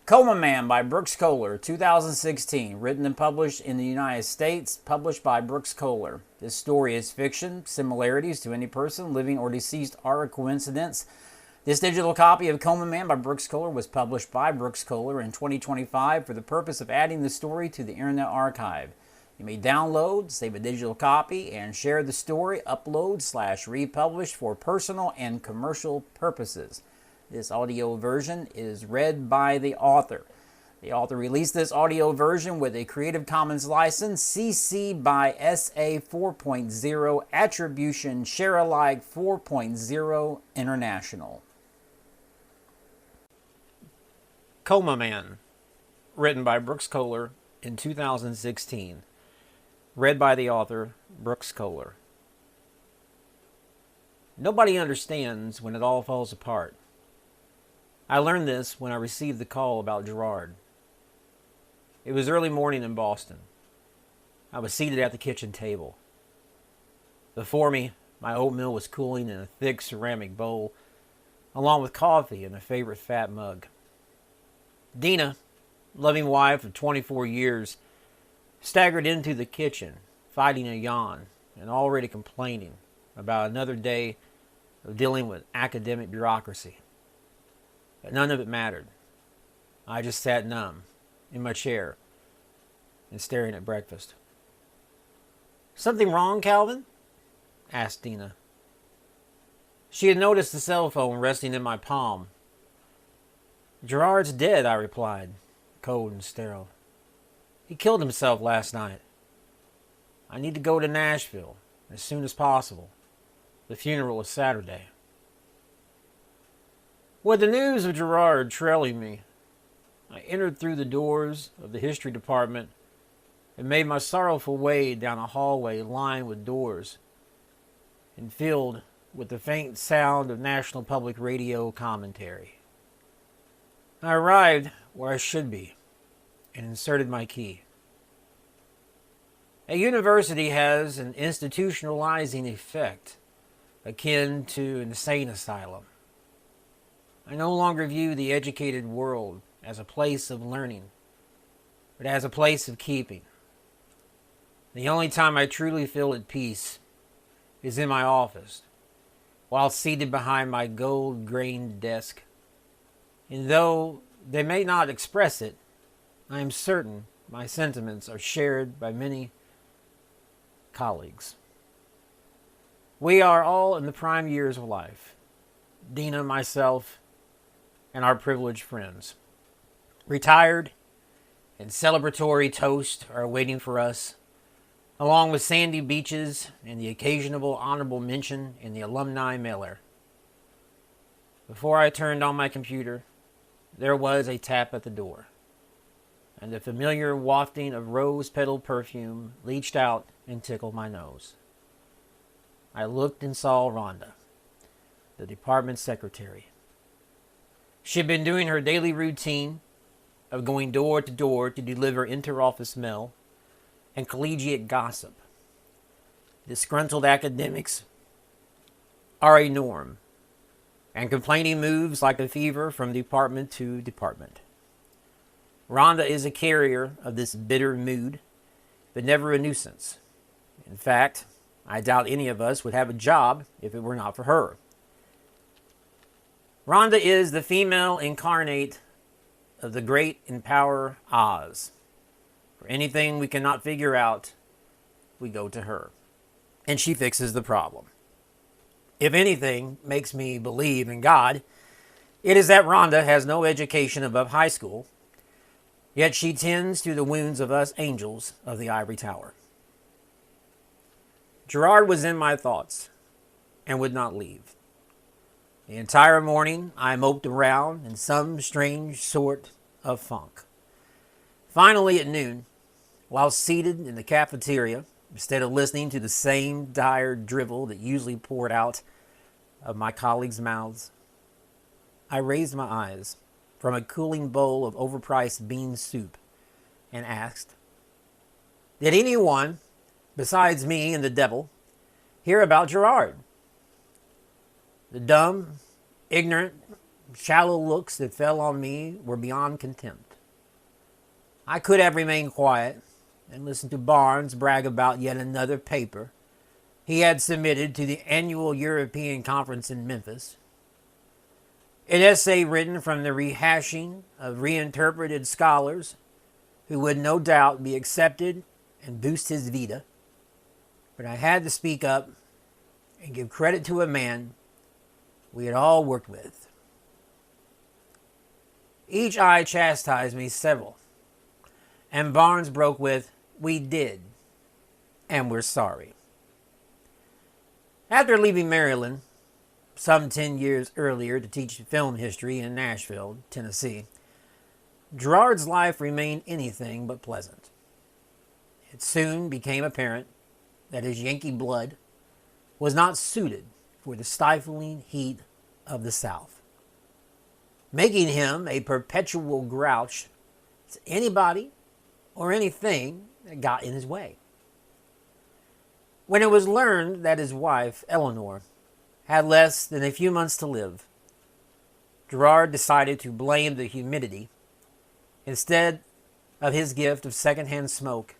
Coma Man by Brooks Kohler, 2016. Written and published in the United States. Published by Brooks Kohler. This story is fiction. Similarities to any person, living or deceased, are a coincidence. This digital copy of Coma Man by Brooks Kohler was published by Brooks Kohler in 2025 for the purpose of adding the story to the Internet Archive. You may download, save a digital copy, and share the story, upload/republish for personal and commercial purposes. This audio version is read by the author. The author released this audio version with a Creative Commons license, CC by SA 4.0, Attribution Share Alike 4.0 International. Coma Man, written by Brooks Kohler in 2016. Read by the author, Brooks Kohler. Nobody understands when it all falls apart. I learned this when I received the call about Gerard. It was early morning in Boston. I was seated at the kitchen table. Before me, my oatmeal was cooling in a thick ceramic bowl, along with coffee in a favorite fat mug. Dina, loving wife of 24 years, staggered into the kitchen, fighting a yawn and already complaining about another day of dealing with academic bureaucracy. But none of it mattered. I just sat numb in my chair and staring at breakfast. "Something wrong, Calvin?" asked Dina. She had noticed the cell phone resting in my palm. "Gerard's dead," I replied, cold and sterile. "He killed himself last night. I need to go to Nashville as soon as possible. The funeral is Saturday." With the news of Gerard trailing me, I entered through the doors of the history department and made my sorrowful way down a hallway lined with doors and filled with the faint sound of National Public Radio commentary. I arrived where I should be and inserted my key. A university has an institutionalizing effect akin to an insane asylum. I no longer view the educated world as a place of learning, but as a place of keeping. The only time I truly feel at peace is in my office, while seated behind my gold-grained desk. And though they may not express it, I am certain my sentiments are shared by many colleagues. We are all in the prime years of life. Dina, myself, and our privileged friends. Retired and celebratory toasts are waiting for us, along with sandy beaches and the occasional honorable mention in the alumni mailer. Before I turned on my computer, there was a tap at the door, and the familiar wafting of rose petal perfume leached out and tickled my nose. I looked and saw Rhonda, the department secretary. She had been doing her daily routine of going door to door to deliver interoffice mail and collegiate gossip. Disgruntled academics are a norm, and complaining moves like a fever from department to department. Rhonda is a carrier of this bitter mood, but never a nuisance. In fact, I doubt any of us would have a job if it were not for her. Rhonda is the female incarnate of the great empower Oz. For anything we cannot figure out, we go to her, and she fixes the problem. If anything makes me believe in God, it is that Rhonda has no education above high school, yet she tends to the wounds of us angels of the ivory tower. Gerard was in my thoughts and would not leave. The entire morning I moped around in some strange sort of funk. Finally at noon, while seated in the cafeteria, instead of listening to the same dire drivel that usually poured out of my colleagues' mouths, I raised my eyes from a cooling bowl of overpriced bean soup and asked, "Did anyone, besides me and the devil, hear about Gerard?" The dumb, ignorant, shallow looks that fell on me were beyond contempt. I could have remained quiet and listened to Barnes brag about yet another paper he had submitted to the annual European Conference in Memphis. An essay written from the rehashing of reinterpreted scholars who would no doubt be accepted and boost his vita. But I had to speak up and give credit to a man we had all worked with. Each eye chastised me several, and Barnes broke with, "We did, and we're sorry." After leaving Maryland, some 10 years earlier to teach film history in Nashville, Tennessee, Gerard's life remained anything but pleasant. It soon became apparent that his Yankee blood was not suited for the stifling heat of the South, making him a perpetual grouch to anybody or anything that got in his way. When it was learned that his wife, Eleanor, had less than a few months to live, Gerard decided to blame the humidity instead of his gift of secondhand smoke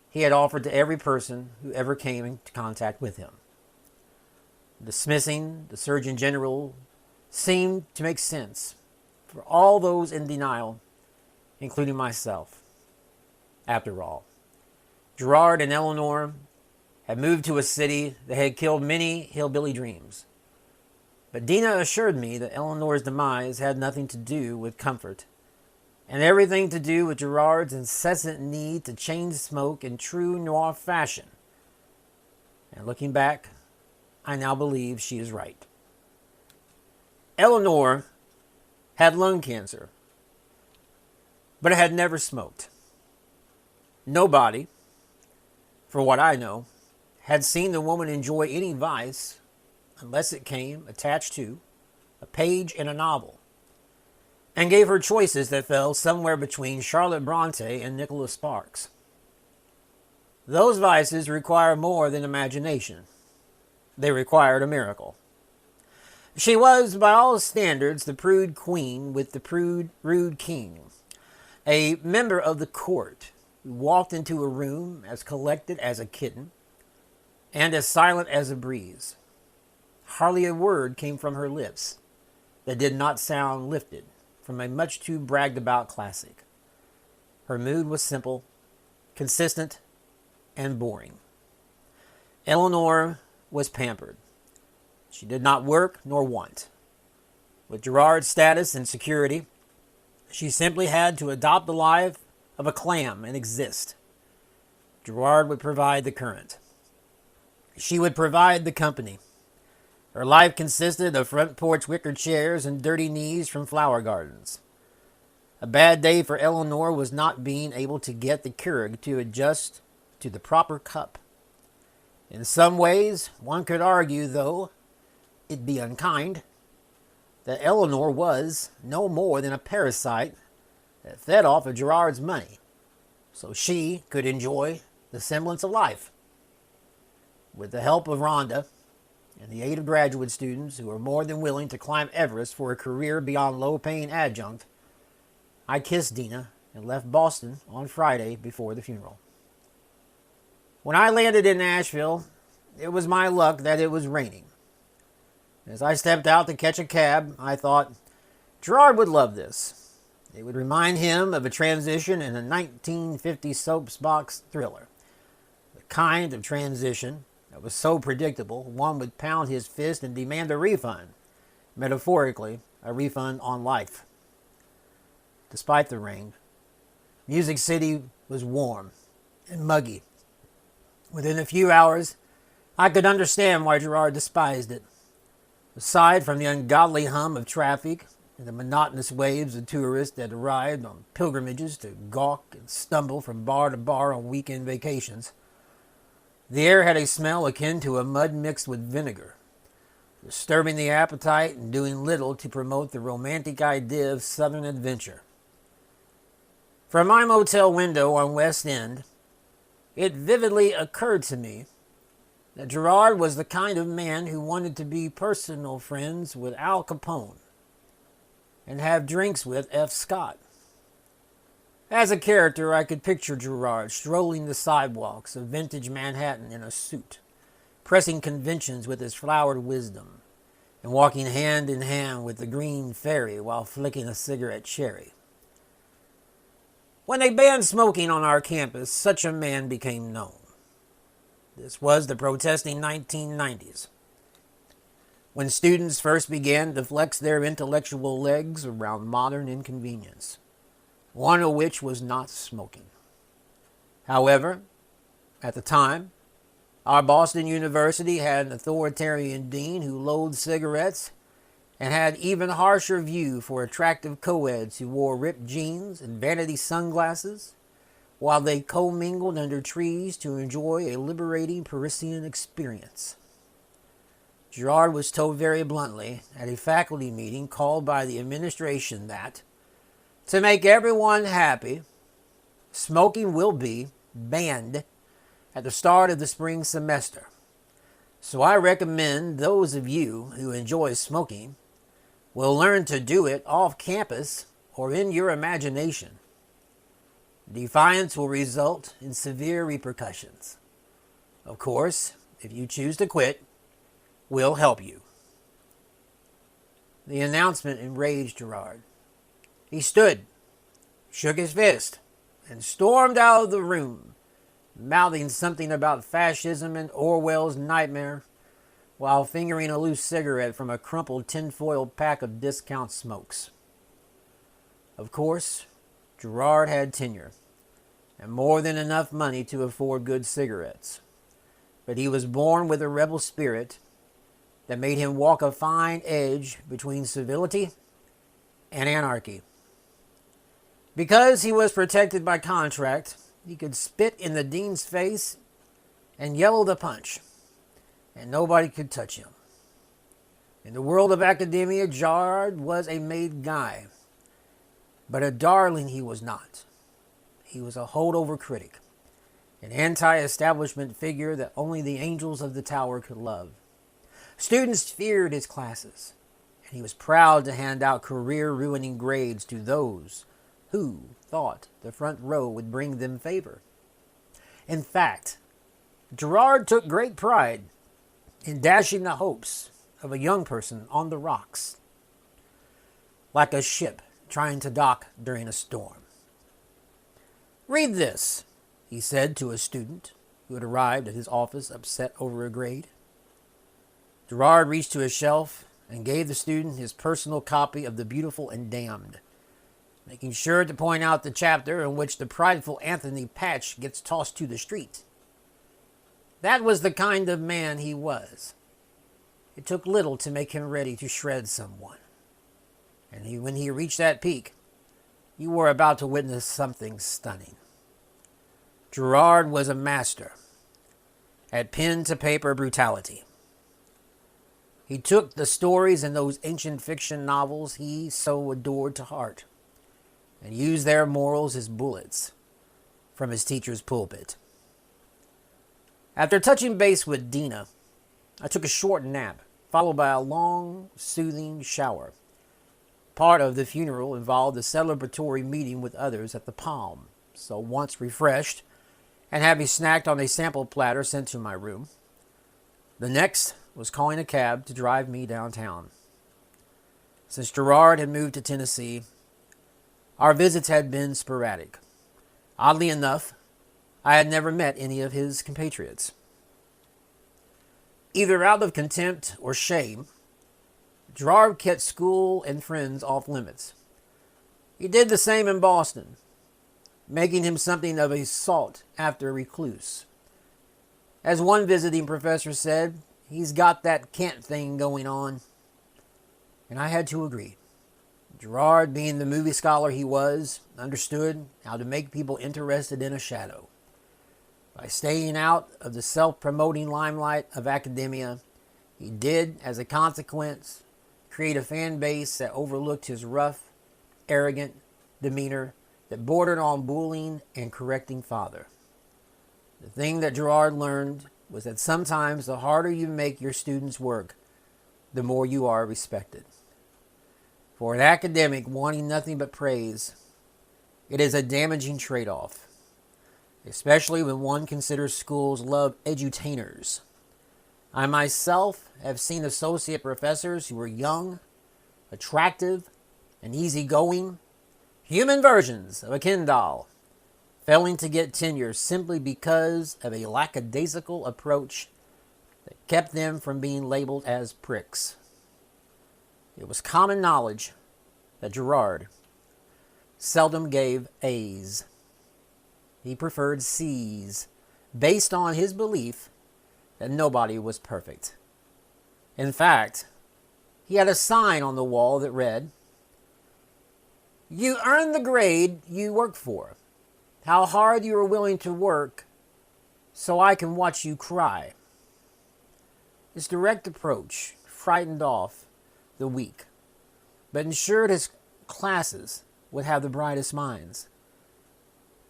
he had offered to every person who ever came into contact with him. Dismissing the Surgeon General seemed to make sense for all those in denial, including myself. After all, Gerard and Eleanor had moved to a city that had killed many hillbilly dreams. But Dina assured me that Eleanor's demise had nothing to do with comfort, and everything to do with Gerard's incessant need to chain smoke in true noir fashion. And looking back, I now believe she is right. Eleanor had lung cancer, but had never smoked. Nobody, for what I know, had seen the woman enjoy any vice unless it came attached to a page in a novel, and gave her choices that fell somewhere between Charlotte Bronte and Nicholas Sparks. Those vices require more than imagination. They required a miracle. She was, by all standards, the prude queen with the rude king, a member of the court who walked into a room as collected as a kitten and as silent as a breeze. Hardly a word came from her lips that did not sound lifted from a much too bragged about classic. Her mood was simple, consistent, and boring. Eleanor was pampered. She did not work nor want. With Gerard's status and security, she simply had to adopt the life of a clam and exist. Gerard would provide the current. She would provide the company. Her life consisted of front porch wicker chairs and dirty knees from flower gardens. A bad day for Eleanor was not being able to get the Keurig to adjust to the proper cup. In some ways, one could argue, though it be unkind, that Eleanor was no more than a parasite that fed off of Gerard's money, so she could enjoy the semblance of life. With the help of Rhonda and the aid of graduate students who were more than willing to climb Everest for a career beyond low-paying adjunct, I kissed Dina and left Boston on Friday before the funeral. When I landed in Nashville, it was my luck that it was raining. As I stepped out to catch a cab, I thought, Gerard would love this. It would remind him of a transition in a 1950 soapbox thriller. The kind of transition that was so predictable, one would pound his fist and demand a refund. Metaphorically, a refund on life. Despite the rain, Music City was warm and muggy. Within a few hours, I could understand why Gerard despised it. Aside from the ungodly hum of traffic and the monotonous waves of tourists that arrived on pilgrimages to gawk and stumble from bar to bar on weekend vacations, the air had a smell akin to a mud mixed with vinegar, disturbing the appetite and doing little to promote the romantic idea of southern adventure. From my motel window on West End, it vividly occurred to me that Gerard was the kind of man who wanted to be personal friends with Al Capone. and have drinks with F. Scott. As a character, I could picture Gerard strolling the sidewalks of vintage Manhattan in a suit, pressing conventions with his flowered wisdom, and walking hand in hand with the green fairy while flicking a cigarette cherry. When they banned smoking on our campus, such a man became known. This was the protesting 1990s, when students first began to flex their intellectual legs around modern inconvenience, one of which was not smoking. However, at the time, our Boston University had an authoritarian dean who loathed cigarettes and had even harsher view for attractive co-eds who wore ripped jeans and vanity sunglasses while they commingled under trees to enjoy a liberating Parisian experience. Gerard was told very bluntly at a faculty meeting called by the administration that, to make everyone happy, smoking will be banned at the start of the spring semester. So I recommend those of you who enjoy smoking will learn to do it off campus or in your imagination. Defiance will result in severe repercussions. Of course, if you choose to quit, we'll help you. The announcement enraged Gerard. He stood, shook his fist, and stormed out of the room, mouthing something about fascism and Orwell's nightmare, while fingering a loose cigarette from a crumpled tinfoil pack of discount smokes. Of course, Gerard had tenure, and more than enough money to afford good cigarettes. But he was born with a rebel spirit that made him walk a fine edge between civility and anarchy. Because he was protected by contract, he could spit in the dean's face and yell the punch, and nobody could touch him. In the world of academia, Gerard was a made guy, but a darling he was not. He was a holdover critic, an anti-establishment figure that only the angels of the tower could love. Students feared his classes, and he was proud to hand out career-ruining grades to those who thought the front row would bring them favor. In fact, Gerard took great pride in dashing the hopes of a young person on the rocks, like a ship trying to dock during a storm. "Read this," he said to a student who had arrived at his office upset over a grade. Gerard reached to a shelf and gave the student his personal copy of The Beautiful and Damned, making sure to point out the chapter in which the prideful Anthony Patch gets tossed to the street. That was the kind of man he was. It took little to make him ready to shred someone. And when he reached that peak, you were about to witness something stunning. Gerard was a master at pen-to-paper brutality. He took the stories in those ancient fiction novels he so adored to heart and used their morals as bullets from his teacher's pulpit. After touching base with Dina, I took a short nap, followed by a long, soothing shower. Part of the funeral involved a celebratory meeting with others at the Palm, so once refreshed and having snacked on a sample platter sent to my room, the next was calling a cab to drive me downtown. Since Gerard had moved to Tennessee, our visits had been sporadic. Oddly enough, I had never met any of his compatriots. Either out of contempt or shame, Gerard kept school and friends off limits. He did the same in Boston, making him something of a sought-after recluse. As one visiting professor said, he's got that Kent thing going on. And I had to agree. Gerard, being the movie scholar he was, understood how to make people interested in a shadow. By staying out of the self-promoting limelight of academia, he did, as a consequence, create a fan base that overlooked his rough, arrogant demeanor that bordered on bullying and correcting father. The thing that Gerard learned was that sometimes the harder you make your students work, the more you are respected. For an academic wanting nothing but praise, it is a damaging trade-off, especially when one considers schools love edutainers. I myself have seen associate professors who were young, attractive, and easygoing, human versions of a Ken doll, failing to get tenure simply because of a lackadaisical approach that kept them from being labeled as pricks. It was common knowledge that Gerard seldom gave A's. He preferred C's, based on his belief that nobody was perfect. In fact, he had a sign on the wall that read, "You earn the grade you work for. How hard you are willing to work so I can watch you cry." His direct approach frightened off the weak, but ensured his classes would have the brightest minds.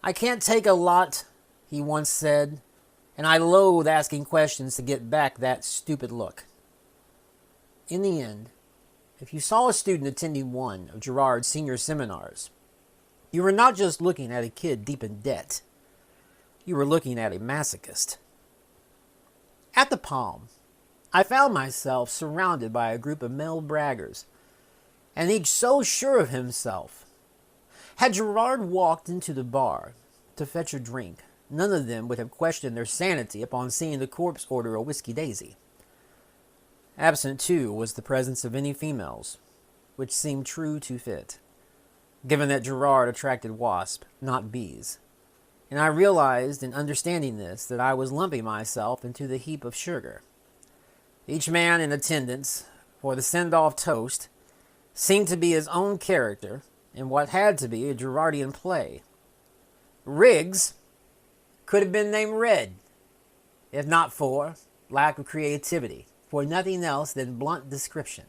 "I can't take a lot," he once said, "and I loathe asking questions to get back that stupid look." In the end, if you saw a student attending one of Gerard's senior seminars, you were not just looking at a kid deep in debt. You were looking at a masochist. At the Palm, I found myself surrounded by a group of male braggers, and each so sure of himself. Had Gerard walked into the bar to fetch a drink, none of them would have questioned their sanity upon seeing the corpse order a whiskey daisy. Absent, too, was the presence of any females, which seemed true to fit, given that Gerard attracted wasps, not bees. And I realized in understanding this that I was lumping myself into the heap of sugar. Each man in attendance for the send-off toast seemed to be his own character in what had to be a Gerardian play. Riggs could have been named Red, if not for lack of creativity, for nothing else than blunt description.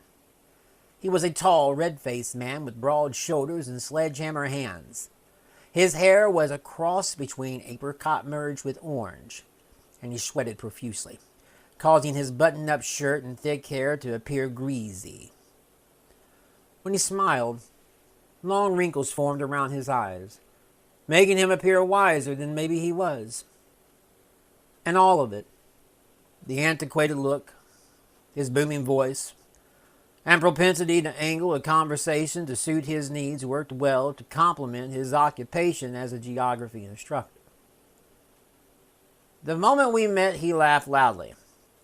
He was a tall, red-faced man with broad shoulders and sledgehammer hands. His hair was a cross between apricot merged with orange, and he sweated profusely, causing his button-up shirt and thick hair to appear greasy. When he smiled, long wrinkles formed around his eyes, making him appear wiser than maybe he was. And all of it, the antiquated look, his booming voice, and propensity to angle a conversation to suit his needs worked well to complement his occupation as a geography instructor. The moment we met, he laughed loudly,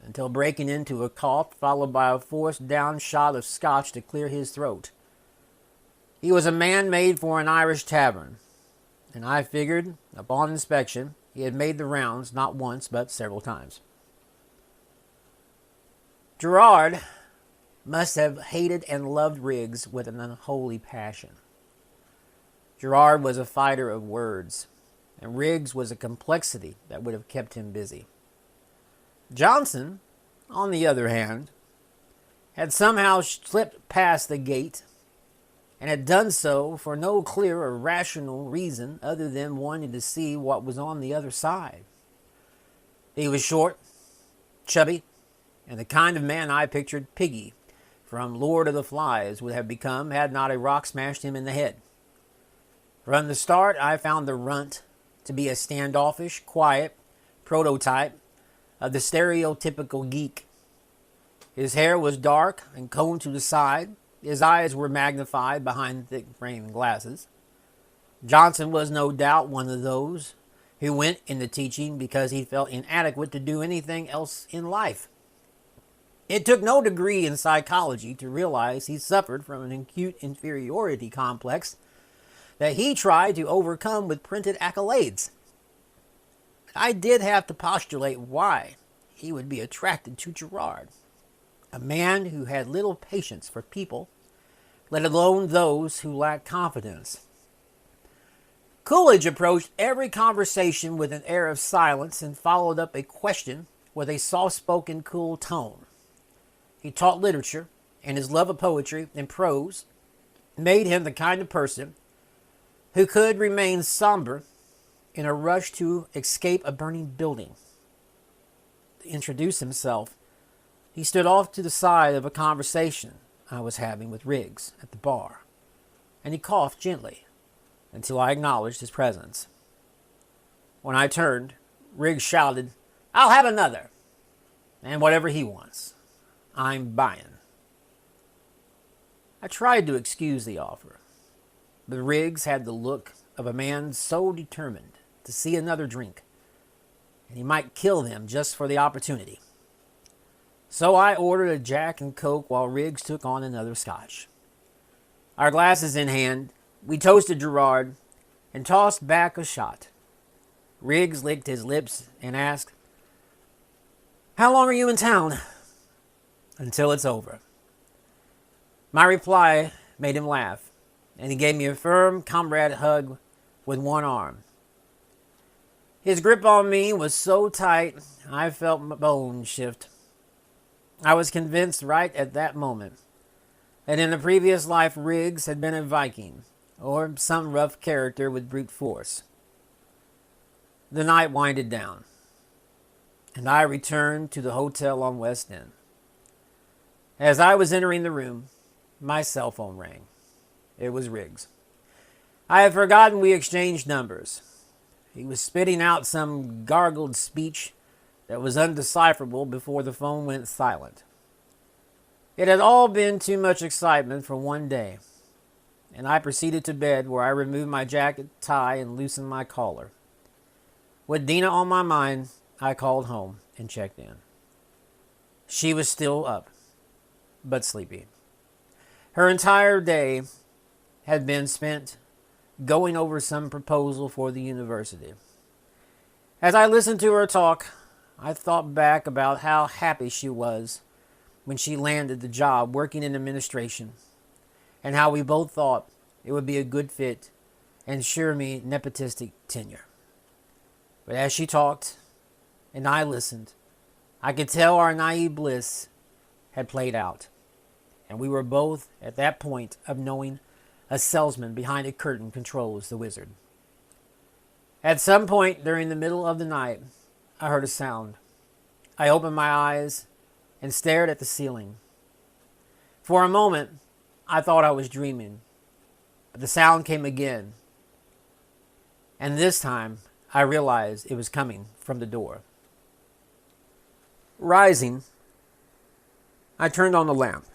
until breaking into a cough followed by a forced down shot of scotch to clear his throat. He was a man made for an Irish tavern, and I figured, upon inspection, he had made the rounds not once but several times. Gerard must have hated and loved Riggs with an unholy passion. Gerard was a fighter of words, and Riggs was a complexity that would have kept him busy. Johnson, on the other hand, had somehow slipped past the gate, and had done so for no clear or rational reason other than wanting to see what was on the other side. He was short, chubby, and the kind of man I pictured Piggy from Lord of the Flies would have become had not a rock smashed him in the head. From the start, I found the runt to be a standoffish, quiet prototype of the stereotypical geek. His hair was dark and combed to the side. His eyes were magnified behind thick-framed glasses. Johnson was no doubt one of those who went into teaching because he felt inadequate to do anything else in life. It took no degree in psychology to realize he suffered from an acute inferiority complex that he tried to overcome with printed accolades. I did have to postulate why he would be attracted to Gerard, a man who had little patience for people, let alone those who lacked confidence. Coolidge approached every conversation with an air of silence and followed up a question with a soft-spoken, cool tone. He taught literature, and his love of poetry and prose made him the kind of person who could remain somber in a rush to escape a burning building. To introduce himself, he stood off to the side of a conversation I was having with Riggs at the bar, and he coughed gently until I acknowledged his presence. When I turned, Riggs shouted, "I'll have another, and whatever he wants, I'm buying." I tried to excuse the offer, but Riggs had the look of a man so determined to see another drink, and he might kill them just for the opportunity. So I ordered a Jack and Coke while Riggs took on another scotch. Our glasses in hand, we toasted Gerard and tossed back a shot. Riggs licked his lips and asked, "How long are you in town?" "Until it's over." My reply made him laugh, and he gave me a firm comrade hug with one arm. His grip on me was so tight, I felt my bones shift. I was convinced right at that moment that in a previous life Riggs had been a Viking, or some rough character with brute force. The night winded down, and I returned to the hotel on West End. As I was entering the room, my cell phone rang. It was Riggs. I had forgotten we exchanged numbers. He was spitting out some gargled speech that was undecipherable before the phone went silent. It had all been too much excitement for one day, and I proceeded to bed, where I removed my jacket, tie, and loosened my collar. With Dina on my mind, I called home and checked in. She was still up, but sleepy. Her entire day had been spent going over some proposal for the university. As I listened to her talk, I thought back about how happy she was when she landed the job working in administration, and how we both thought it would be a good fit and ensure me nepotistic tenure. But as she talked, and I listened, I could tell our naive bliss had played out, and we were both at that point of knowing a salesman behind a curtain controls the wizard. At some point during the middle of the night, I heard a sound. I opened my eyes and stared at the ceiling. For a moment, I thought I was dreaming, but the sound came again, and this time I realized it was coming from the door. Rising, I turned on the lamp,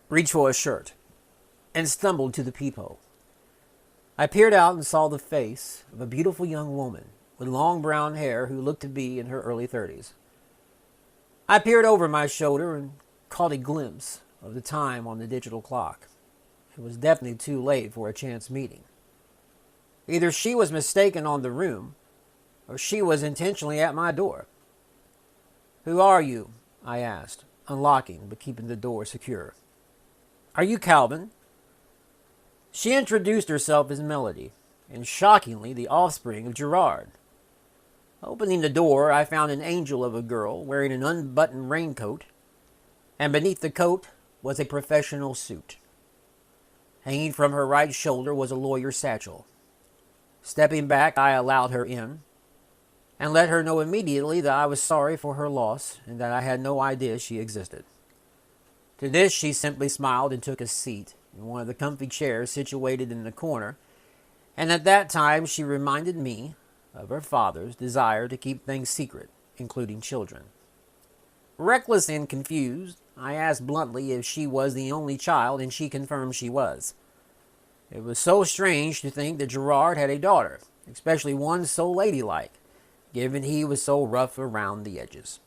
reached for a shirt, and stumbled to the peephole. I peered out and saw the face of a beautiful young woman with long brown hair who looked to be in her early 30s. I peered over my shoulder and caught a glimpse of the time on the digital clock. It was definitely too late for a chance meeting. Either she was mistaken on the room, or she was intentionally at my door. "Who are you?" I asked, unlocking but keeping the door secure. "Are you Calvin?" She introduced herself as Melody, and shockingly the offspring of Gerard. Opening the door, I found an angel of a girl wearing an unbuttoned raincoat, and beneath the coat was a professional suit. Hanging from her right shoulder was a lawyer's satchel. Stepping back, I allowed her in, and let her know immediately that I was sorry for her loss and that I had no idea she existed. To this, she simply smiled and took a seat in one of the comfy chairs situated in the corner, and at that time she reminded me of her father's desire to keep things secret, including children. Reckless and confused, I asked bluntly if she was the only child, and she confirmed she was. It was so strange to think that Gerard had a daughter, especially one so ladylike, given he was so rough around the edges.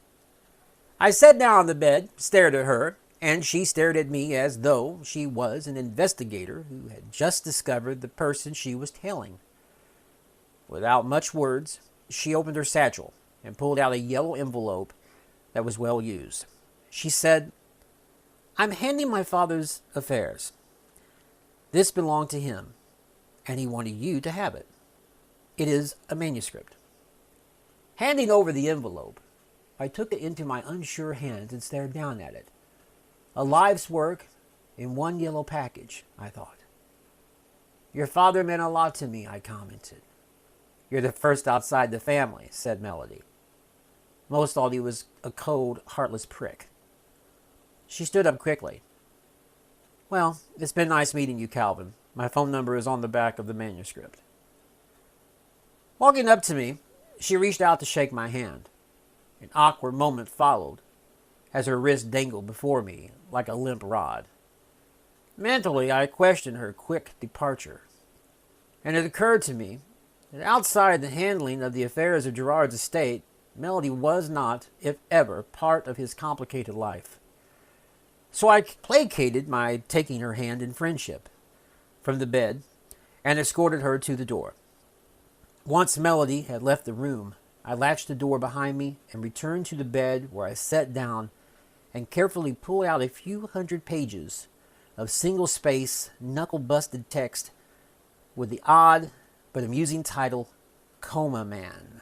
I sat down on the bed, stared at her, and she stared at me as though she was an investigator who had just discovered the person she was tailing. Without much words, she opened her satchel and pulled out a yellow envelope that was well used. She said, "I'm handing my father's affairs. This belonged to him, and he wanted you to have it. It is a manuscript." Handing over the envelope, I took it into my unsure hands and stared down at it. A life's work in one yellow package, I thought. "Your father meant a lot to me," I commented. "You're the first outside the family," said Melody. Most thought he was a cold, heartless prick. She stood up quickly. Well, it's been nice meeting you, Calvin. My phone number is on the back of the manuscript. Walking up to me, she reached out to shake my hand. An awkward moment followed, as her wrist dangled before me like a limp rod. Mentally, I questioned her quick departure, and it occurred to me that outside the handling of the affairs of Gerard's estate, Melody was not, if ever, part of his complicated life. So I placated my taking her hand in friendship from the bed and escorted her to the door. Once Melody had left the room, I latched the door behind me and returned to the bed, where I sat down and carefully pulled out a few hundred pages of single-space, knuckle-busted text with the odd but amusing title, Coma Man.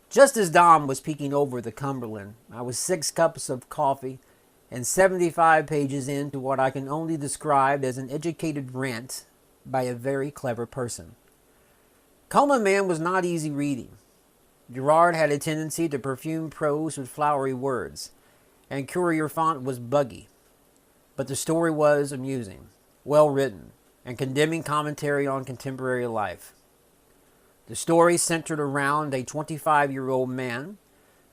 Just as dawn was peeking over the Cumberland, I was 6 cups of coffee and 75 pages into what I can only describe as an educated rant by a very clever person. Coma Man was not easy reading. Gerard had a tendency to perfume prose with flowery words, and courier font was buggy. But the story was amusing, well written, and condemning commentary on contemporary life. The story centered around a 25-year-old man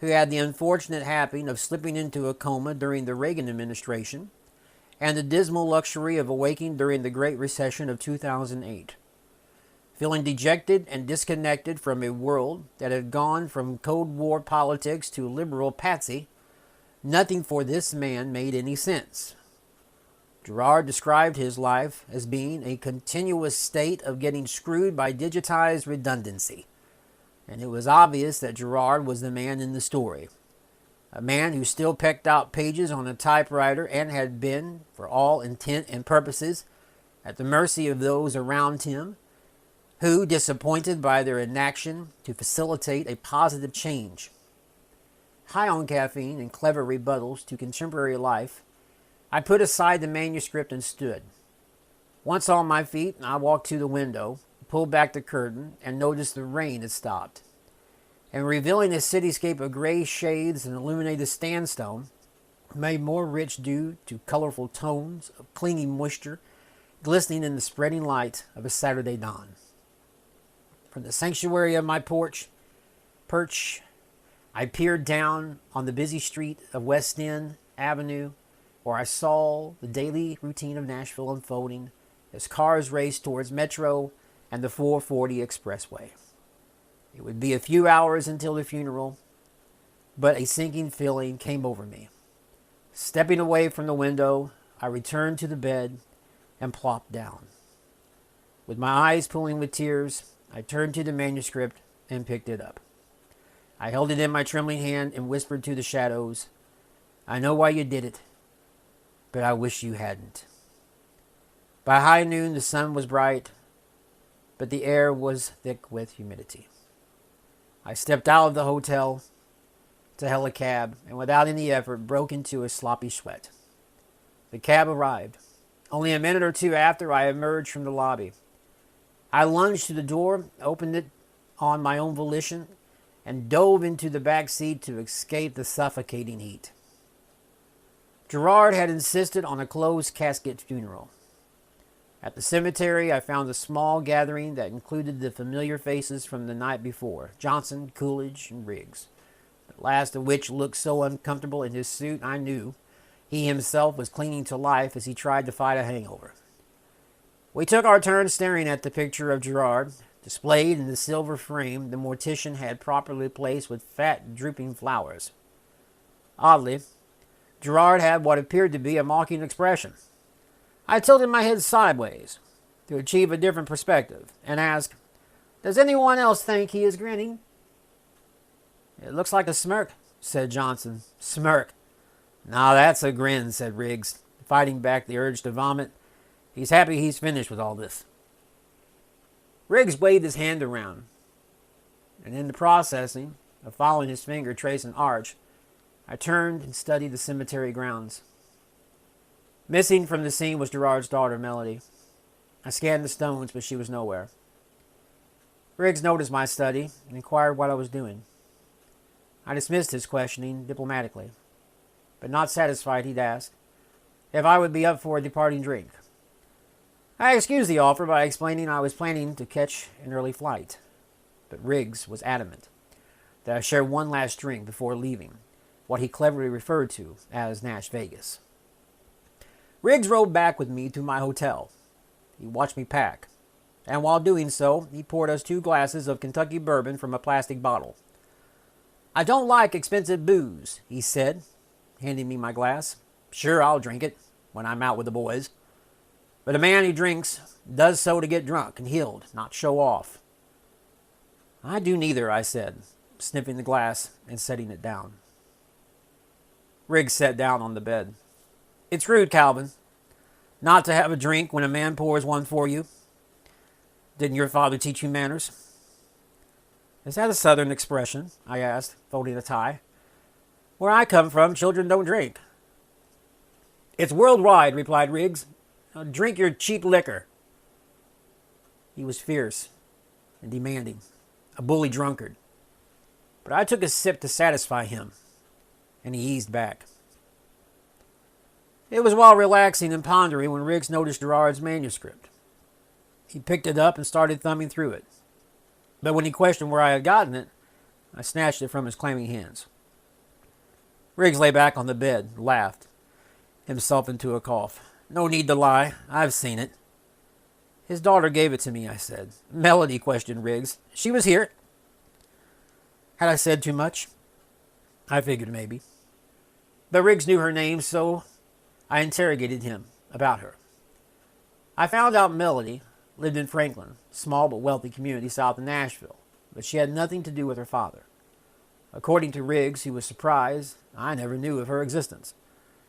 who had the unfortunate happening of slipping into a coma during the Reagan administration and the dismal luxury of awaking during the Great Recession of 2008. Feeling dejected and disconnected from a world that had gone from Cold War politics to liberal patsy, nothing for this man made any sense. Gerard described his life as being a continuous state of getting screwed by digitized redundancy, and it was obvious that Gerard was the man in the story, a man who still pecked out pages on a typewriter and had been, for all intent and purposes, at the mercy of those around him, who, disappointed by their inaction to facilitate a positive change. High on caffeine and clever rebuttals to contemporary life, I put aside the manuscript and stood. Once on my feet, I walked to the window, pulled back the curtain, and noticed the rain had stopped. And revealing a cityscape of gray shades and illuminated sandstone, made more rich due to colorful tones of clinging moisture, glistening in the spreading light of a Saturday dawn. From the sanctuary of my perch, I peered down on the busy street of West End Avenue, where I saw the daily routine of Nashville unfolding as cars raced towards Metro and the 440 Expressway. It would be a few hours until the funeral, but a sinking feeling came over me. Stepping away from the window, I returned to the bed and plopped down. With my eyes pooling with tears, I turned to the manuscript and picked it up. I held it in my trembling hand and whispered to the shadows, "I know why you did it, but I wish you hadn't." By high noon, the sun was bright, but the air was thick with humidity. I stepped out of the hotel to hail a cab, and without any effort, broke into a sloppy sweat. The cab arrived. Only a minute or two after, I emerged from the lobby. I lunged to the door, opened it on my own volition, and dove into the back seat to escape the suffocating heat. Gerard had insisted on a closed casket funeral. At the cemetery, I found a small gathering that included the familiar faces from the night before, Johnson, Coolidge, and Riggs, the last of which looked so uncomfortable in his suit I knew he himself was clinging to life as he tried to fight a hangover. We took our turn staring at the picture of Gerard, displayed in the silver frame the mortician had properly placed with fat, drooping flowers. Oddly, Gerard had what appeared to be a mocking expression. I tilted my head sideways to achieve a different perspective and asked, "Does anyone else think he is grinning?" "It looks like a smirk," said Johnson. "Smirk? Now that's a grin," said Riggs, fighting back the urge to vomit. "He's happy he's finished with all this." Riggs waved his hand around, and in the processing of following his finger trace an arch, I turned and studied the cemetery grounds. Missing from the scene was Gerard's daughter, Melody. I scanned the stones, but she was nowhere. Riggs noticed my study and inquired what I was doing. I dismissed his questioning diplomatically, but not satisfied, he'd asked, if I would be up for a departing drink. I excused the offer by explaining I was planning to catch an early flight, but Riggs was adamant that I share one last drink before leaving, what he cleverly referred to as Nash Vegas. Riggs rode back with me to my hotel. He watched me pack, and while doing so, he poured us 2 glasses of Kentucky bourbon from a plastic bottle. "I don't like expensive booze," he said, handing me my glass. "Sure, I'll drink it when I'm out with the boys. But a man who drinks does so to get drunk and healed, not show off." "I do neither," I said, sniffing the glass and setting it down. Riggs sat down on the bed. "It's rude, Calvin, not to have a drink when a man pours one for you. Didn't your father teach you manners?" "Is that a Southern expression?" I asked, folding a tie. "Where I come from, children don't drink." "It's worldwide," replied Riggs. "Now drink your cheap liquor." He was fierce and demanding, a bully drunkard. But I took a sip to satisfy him, and he eased back. It was while relaxing and pondering when Riggs noticed Gerard's manuscript. He picked it up and started thumbing through it. But when he questioned where I had gotten it, I snatched it from his clammy hands. Riggs lay back on the bed and laughed himself into a cough. "No need to lie. I've seen it." "His daughter gave it to me," I said. "Melody?" questioned Riggs. "She was here." Had I said too much? I figured maybe. But Riggs knew her name, so I interrogated him about her. I found out Melody lived in Franklin, a small but wealthy community south of Nashville, but she had nothing to do with her father. According to Riggs, he was surprised I never knew of her existence.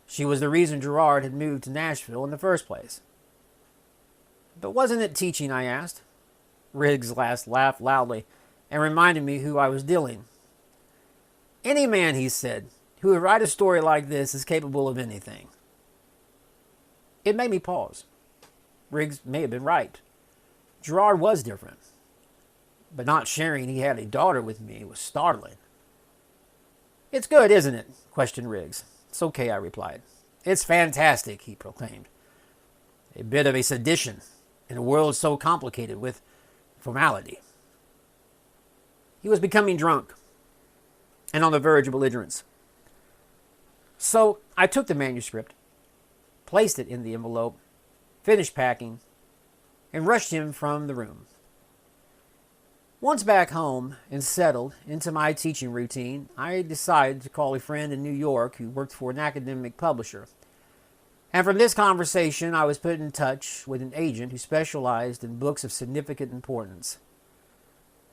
She was the reason Gerard had moved to Nashville in the first place. "But wasn't it teaching?" I asked. Riggs laughed loudly and reminded me who I was dealing. "Any man," he said, "who would write a story like this is capable of anything." It made me pause. Riggs may have been right. Gerard was different. But not sharing he had a daughter with me was startling. "It's good, isn't it?" questioned Riggs. "It's okay," I replied. "It's fantastic," he proclaimed. "A bit of a sedition in a world so complicated with formality." He was becoming drunk and on the verge of belligerence. So I took the manuscript, placed it in the envelope, finished packing, and rushed him from the room. Once back home and settled into my teaching routine, I decided to call a friend in New York who worked for an academic publisher. And from this conversation, I was put in touch with an agent who specialized in books of significant importance.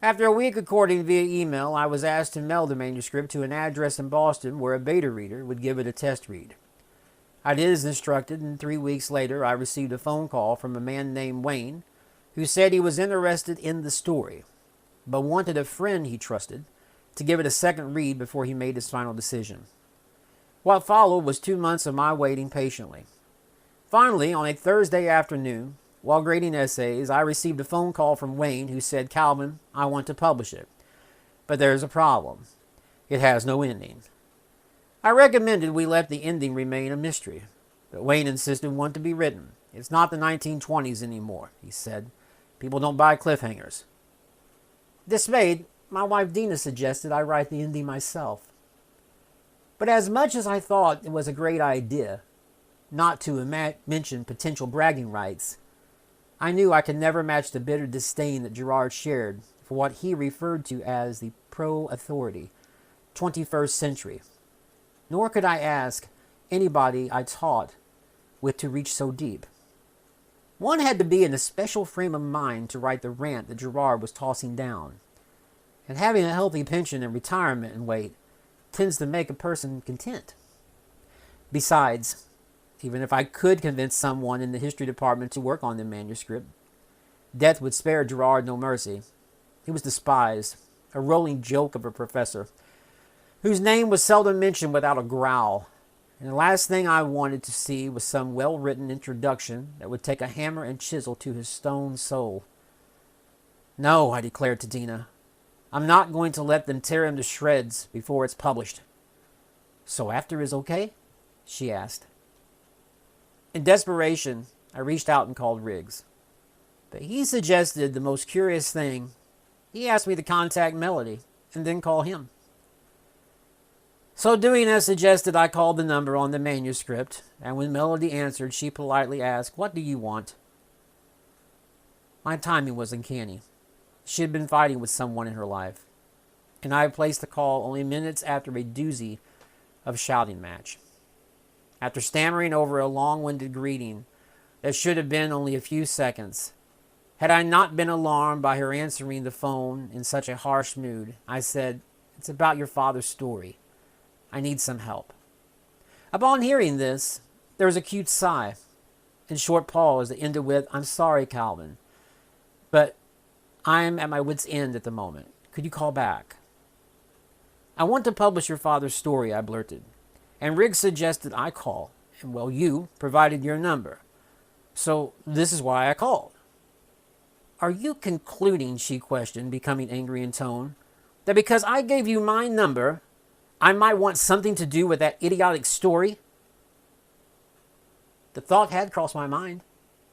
After a week of courting via email, I was asked to mail the manuscript to an address in Boston where a beta reader would give it a test read. I did as instructed, and 3 weeks later I received a phone call from a man named Wayne who said he was interested in the story, but wanted a friend he trusted to give it a second read before he made his final decision. What followed was 2 months of my waiting patiently. Finally, on a Thursday afternoon, while grading essays, I received a phone call from Wayne who said, "Calvin, I want to publish it. But there's a problem. It has no ending." I recommended we let the ending remain a mystery, but Wayne insisted one to be written. "It's not the 1920s anymore," he said. "People don't buy cliffhangers." Dismayed, my wife Dina suggested I write the ending myself. But as much as I thought it was a great idea, not to mention potential bragging rights, I knew I could never match the bitter disdain that Gerard shared for what he referred to as the pro-authority, 21st century. Nor could I ask anybody I taught with to reach so deep. One had to be in a special frame of mind to write the rant that Gerard was tossing down. And having a healthy pension and retirement in wait tends to make a person content. Besides, even if I could convince someone in the history department to work on the manuscript, death would spare Gerard no mercy. He was despised, a rolling joke of a professor, whose name was seldom mentioned without a growl. And the last thing I wanted to see was some well-written introduction that would take a hammer and chisel to his stone soul. "No," I declared to Dina. "I'm not going to let them tear him to shreds before it's published." "So after is okay?" she asked. In desperation, I reached out and called Riggs. But he suggested the most curious thing. He asked me to contact Melody and then call him. So doing as suggested, I called the number on the manuscript, and when Melody answered, she politely asked, "What do you want?" My timing was uncanny. She had been fighting with someone in her life, and I had placed the call only minutes after a doozy of shouting match. After stammering over a long-winded greeting that should have been only a few seconds, had I not been alarmed by her answering the phone in such a harsh mood, I said, "It's about your father's story. I need some help." Upon hearing this, there was a cute sigh and short pause that ended with, "I'm sorry, Calvin, but I'm at my wit's end at the moment. Could you call back?" "I want to publish your father's story," I blurted, "and Riggs suggested I call, and well, you provided your number. So this is why I called." "Are you concluding," she questioned, becoming angry in tone, "that because I gave you my number, I might want something to do with that idiotic story?" "The thought had crossed my mind,"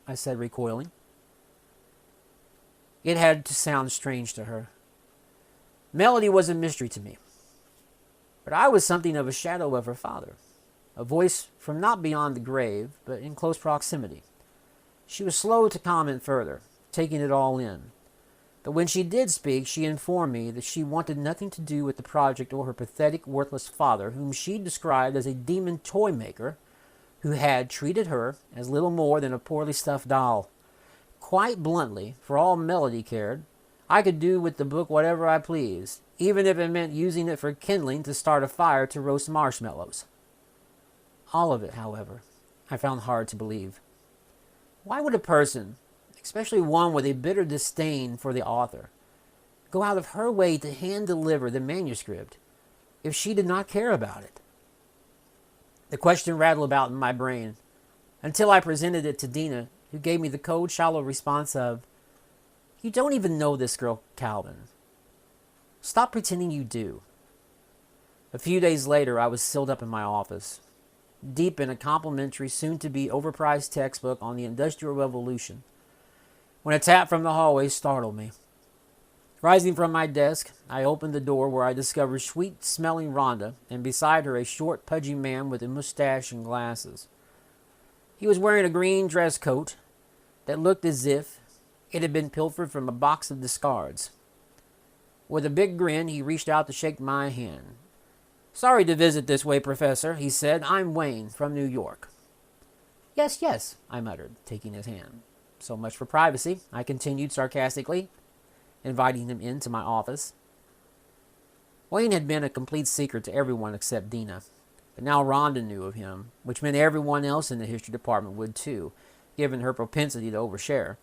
I said, recoiling. It had to sound strange to her. Melody was a mystery to me, but I was something of a shadow of her father, a voice from not beyond the grave, but in close proximity. She was slow to comment further, taking it all in. But when she did speak, she informed me that she wanted nothing to do with the project or her pathetic, worthless father, whom she described as a demon toy maker who had treated her as little more than a poorly stuffed doll. Quite bluntly, for all Melody cared, I could do with the book whatever I pleased, even if it meant using it for kindling to start a fire to roast marshmallows. All of it, however, I found hard to believe. Why would a person, especially one with a bitter disdain for the author, go out of her way to hand-deliver the manuscript if she did not care about it? The question rattled about in my brain until I presented it to Dina, who gave me the cold, shallow response of, "You don't even know this girl, Calvin. Stop pretending you do." A few days later, I was sealed up in my office, deep in a complimentary, soon-to-be overpriced textbook on the Industrial Revolution, when a tap from the hallway startled me. Rising from my desk, I opened the door where I discovered sweet-smelling Rhonda, and beside her a short, pudgy man with a mustache and glasses. He was wearing a green dress coat that looked as if it had been pilfered from a box of discards. With a big grin, he reached out to shake my hand. "Sorry to visit this way, Professor," he said. "I'm Wayne, from New York." "Yes, yes," I muttered, taking his hand. "So much for privacy," I continued sarcastically, inviting him into my office. Wayne had been a complete secret to everyone except Dina, but now Rhonda knew of him, which meant everyone else in the history department would too, given her propensity to overshare.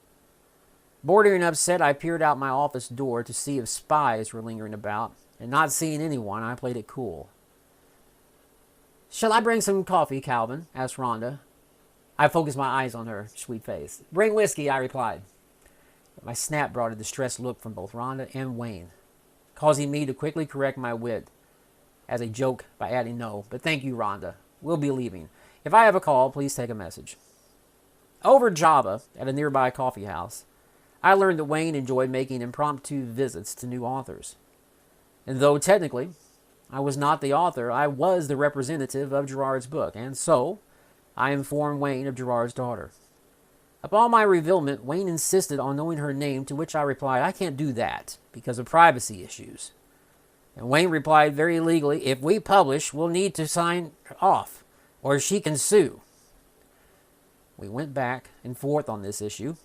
Bordering upset, I peered out my office door to see if spies were lingering about, and not seeing anyone, I played it cool. "Shall I bring some coffee, Calvin?" asked Rhonda. I focused my eyes on her sweet face. "Bring whiskey," I replied. But my snap brought a distressed look from both Rhonda and Wayne, causing me to quickly correct my wit as a joke by adding, "No, but thank you, Rhonda. We'll be leaving. If I have a call, please take a message." Over Java, at a nearby coffee house, I learned that Wayne enjoyed making impromptu visits to new authors. And though technically I was not the author, I was the representative of Gerard's book, and so I informed Wayne of Gerard's daughter. Upon my revealment, Wayne insisted on knowing her name, to which I replied, "I can't do that because of privacy issues." And Wayne replied very legally, "If we publish, we'll need to sign off, or she can sue." We went back and forth on this issue,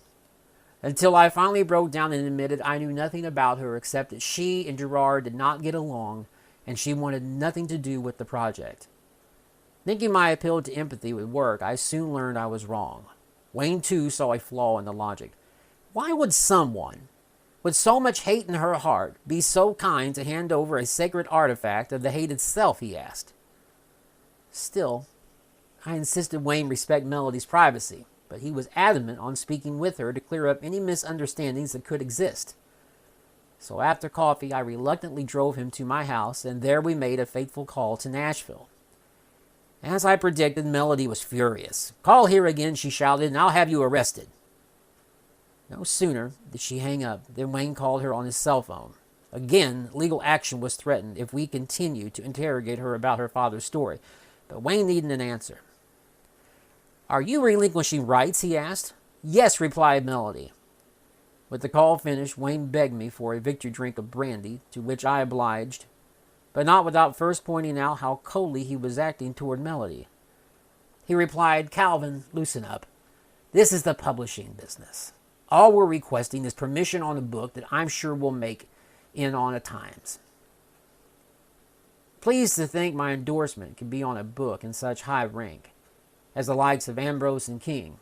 until I finally broke down and admitted I knew nothing about her except that she and Gerard did not get along, and she wanted nothing to do with the project. Thinking my appeal to empathy would work, I soon learned I was wrong. Wayne, too, saw a flaw in the logic. Why would someone with so much hate in her heart be so kind to hand over a sacred artifact of the hate itself, he asked. Still, I insisted Wayne respect Melody's privacy, but he was adamant on speaking with her to clear up any misunderstandings that could exist. So after coffee, I reluctantly drove him to my house, and there we made a fateful call to Nashville. As I predicted, Melody was furious. "Call here again," she shouted, "and I'll have you arrested." No sooner did she hang up than Wayne called her on his cell phone. Again, legal action was threatened if we continued to interrogate her about her father's story, but Wayne needed an answer. "Are you relinquishing rights?" he asked. "Yes," replied Melody. With the call finished, Wayne begged me for a victory drink of brandy, to which I obliged, but not without first pointing out how coldly he was acting toward Melody. He replied, "Calvin, loosen up. This is the publishing business. All we're requesting is permission on a book that I'm sure will make in on a Times. Pleased to think my endorsement can be on a book in such high rank as the likes of Ambrose and King."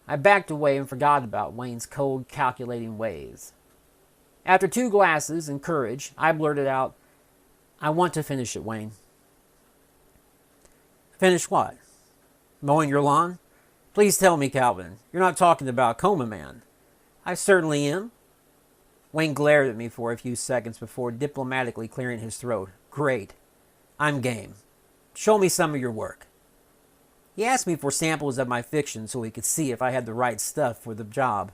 I backed away and forgot about Wayne's cold, calculating ways. After 2 glasses and courage, I blurted out, "I want to finish it, Wayne." "Finish what? Mowing your lawn? Please tell me, Calvin, you're not talking about Coma Man." "I certainly am." Wayne glared at me for a few seconds before diplomatically clearing his throat. "Great. I'm game. Show me some of your work." He asked me for samples of my fiction so he could see if I had the right stuff for the job.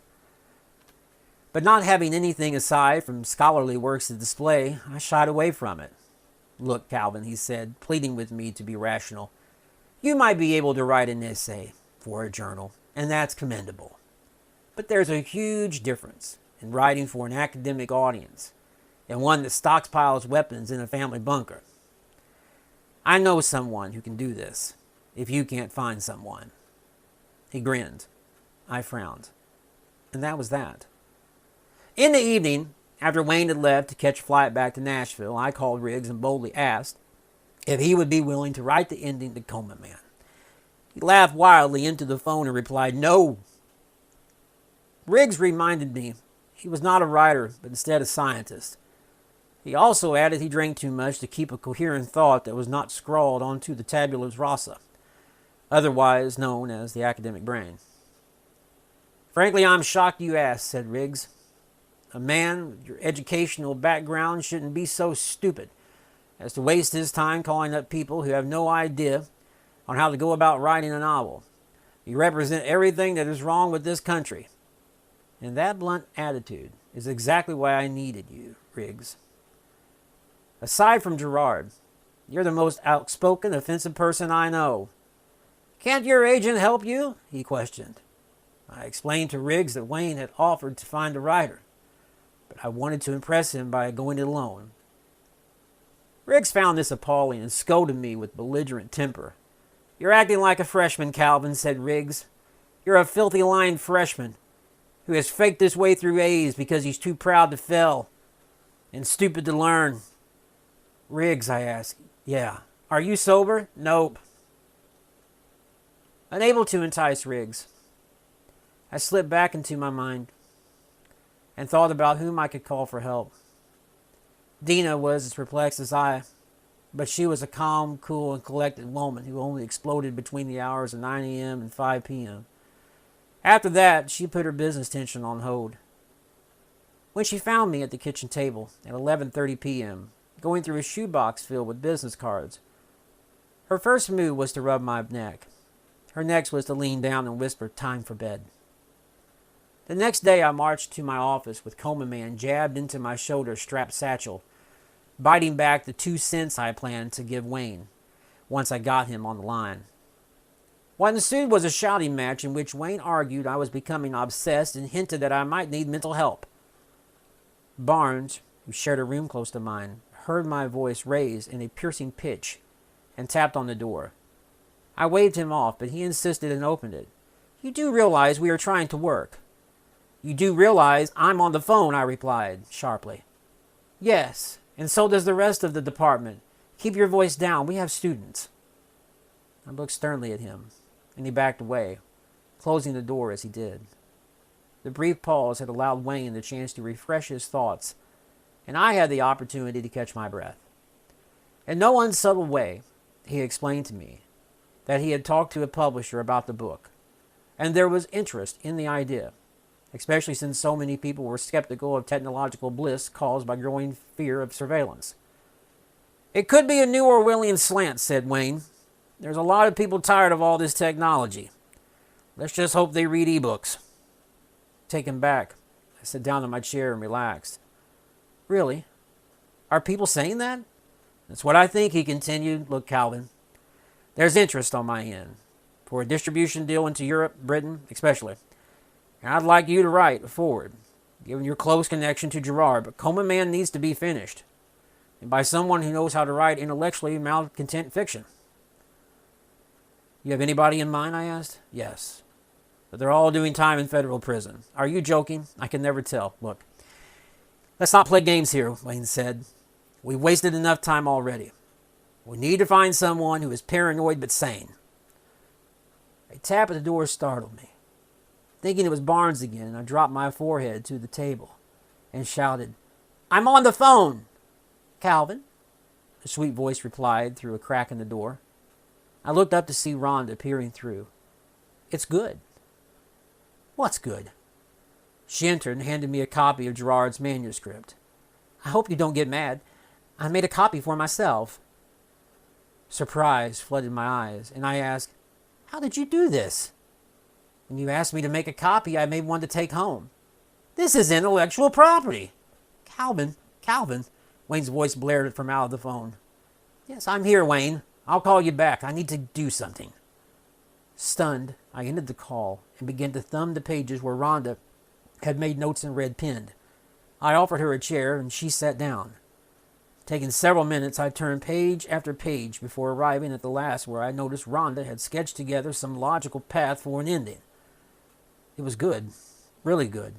But not having anything aside from scholarly works to display, I shied away from it. "Look, Calvin," he said, pleading with me to be rational, "you might be able to write an essay for a journal, and that's commendable. But there's a huge difference in writing for an academic audience and one that stockpiles weapons in a family bunker. I know someone who can do this, if you can't find someone." He grinned. I frowned. And that was that. In the evening, after Wayne had left to catch a flight back to Nashville, I called Riggs and boldly asked if he would be willing to write the ending to Coma Man. He laughed wildly into the phone and replied, "No." Riggs reminded me he was not a writer, but instead a scientist. He also added he drank too much to keep a coherent thought that was not scrawled onto the tabula rasa, otherwise known as the academic brain. "Frankly, I'm shocked you asked," said Riggs. "A man with your educational background shouldn't be so stupid as to waste his time calling up people who have no idea on how to go about writing a novel. You represent everything that is wrong with this country. And that blunt attitude is exactly why I needed you, Riggs. Aside from Gerard, you're the most outspoken, offensive person I know." "Can't your agent help you?" he questioned. I explained to Riggs that Wayne had offered to find a writer, but I wanted to impress him by going it alone. Riggs found this appalling and scolded me with belligerent temper. "You're acting like a freshman, Calvin," said Riggs. "You're a filthy lying freshman who has faked his way through A's because he's too proud to fail and stupid to learn." "Riggs," I asked, "Yeah. Are you sober?" "Nope." Unable to entice Riggs, I slipped back into my mind and thought about whom I could call for help. Dina was as perplexed as I, but she was a calm, cool, and collected woman who only exploded between the hours of 9 a.m. and 5 p.m. After that, she put her business tension on hold. When she found me at the kitchen table at 11:30 p.m., going through a shoebox filled with business cards, her first move was to rub my neck. Her next was to lean down and whisper, "Time for bed." The next day, I marched to my office with Coma Man jabbed into my shoulder-strapped satchel, biting back the 2 cents I planned to give Wayne once I got him on the line. What ensued was a shouting match in which Wayne argued I was becoming obsessed and hinted that I might need mental help. Barnes, who shared a room close to mine, heard my voice raised in a piercing pitch and tapped on the door. I waved him off, but he insisted and opened it. "You do realize we are trying to work?" "You do realize I'm on the phone," I replied sharply. "Yes, and so does the rest of the department. Keep your voice down. We have students." I looked sternly at him, and he backed away, closing the door as he did. The brief pause had allowed Wayne the chance to refresh his thoughts, and I had the opportunity to catch my breath. In no unsubtle way, he explained to me that he had talked to a publisher about the book, and there was interest in the idea, especially since so many people were skeptical of technological bliss caused by growing fear of surveillance. "It could be a New Orleans slant," said Wayne. There's a lot of people tired of all this technology. Let's just hope they read ebooks. Taken back, I sat down in my chair and relaxed. Really? Are people saying that? That's what I think, he continued. Look, Calvin, there's interest on my end for a distribution deal into Europe, Britain especially. And I'd like you to write a forward, given your close connection to Gerard, but Coma Man needs to be finished. And by someone who knows how to write intellectually malcontent fiction. You have anybody in mind, I asked. Yes. But they're all doing time in federal prison. Are you joking? I can never tell. Look, let's not play games here, Wayne said. We've wasted enough time already. We need to find someone who is paranoid but sane. A tap at the door startled me. Thinking it was Barnes again, I dropped my forehead to the table and shouted, I'm on the phone! Calvin, a sweet voice replied through a crack in the door. I looked up to see Rhonda peering through. It's good. What's good? She entered and handed me a copy of Gerard's manuscript. I hope you don't get mad. I made a copy for myself. Surprise flooded my eyes, and I asked, How did you do this? When you asked me to make a copy, I made one to take home. This is intellectual property. Calvin, Wayne's voice blared from out of the phone. Yes, I'm here, Wayne. I'll call you back. I need to do something. Stunned, I ended the call and began to thumb the pages where Rhonda had made notes in red pen. I offered her a chair, and she sat down. Taking several minutes, I turned page after page before arriving at the last where I noticed Rhonda had sketched together some logical path for an ending. It was good, really good.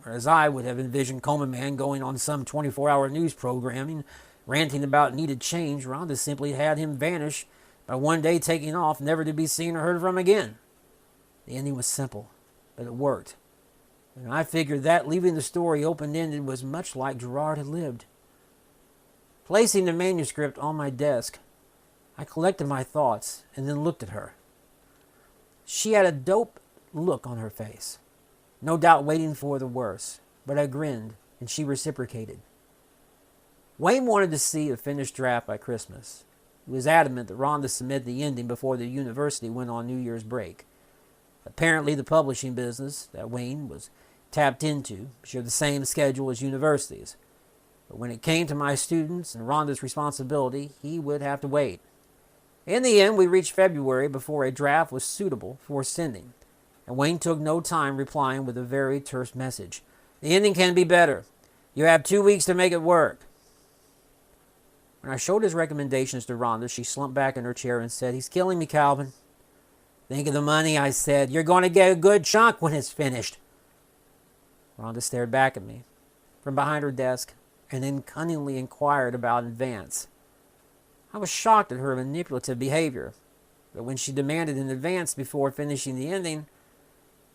Whereas I would have envisioned Coma Man going on some 24-hour news programming, ranting about needed change, Rhonda simply had him vanish by one day taking off, never to be seen or heard from again. The ending was simple, but it worked. And I figured that leaving the story open-ended was much like Gerard had lived. Placing the manuscript on my desk, I collected my thoughts and then looked at her. She had a dope look on her face, no doubt waiting for the worst, but I grinned and she reciprocated. Wayne wanted to see a finished draft by Christmas. He was adamant that Rhonda submit the ending before the university went on New Year's break. Apparently the publishing business that Wayne was tapped into shared the same schedule as universities. But when it came to my students and Rhonda's responsibility, he would have to wait. In the end, we reached February before a draft was suitable for sending, and Wayne took no time replying with a very terse message. The ending can be better. You have 2 weeks to make it work. When I showed his recommendations to Rhonda, she slumped back in her chair and said, He's killing me, Calvin. Think of the money, I said. You're going to get a good chunk when it's finished. Rhonda stared back at me from behind her desk and then cunningly inquired about advance. I was shocked at her manipulative behavior, but when she demanded an advance before finishing the ending,